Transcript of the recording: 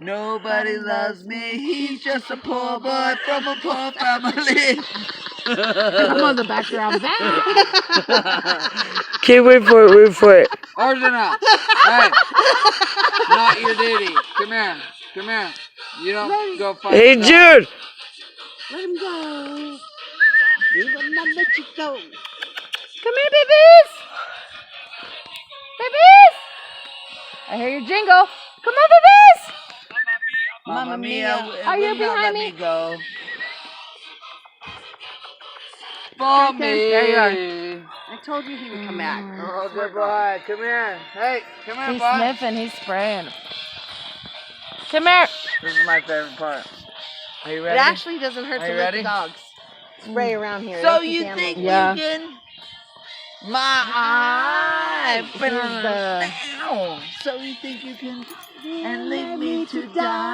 Nobody loves me. He's just a poor boy from a poor family. I'm on the background. Okay, wait for it. Arjuna, hey, not your duty. Come here. You don't go fight. Hey, Jude. Let him go. We will not let you go. Come here, babies. Babies. I hear your jingle. Come on, babies. Mamma mia, Are you will not behind let me? me go. For me. There you are. I told you he would come back. Oh, good boy. Come here. Hey, come here, He's boy. sniffing. He's spraying. Come here. This is my favorite part. Are you It ready? actually doesn't hurt Are to you let ready? the dogs spray around here. So They you can think handle it. you can? My eye. Here's the- So you think you can and leave me to die?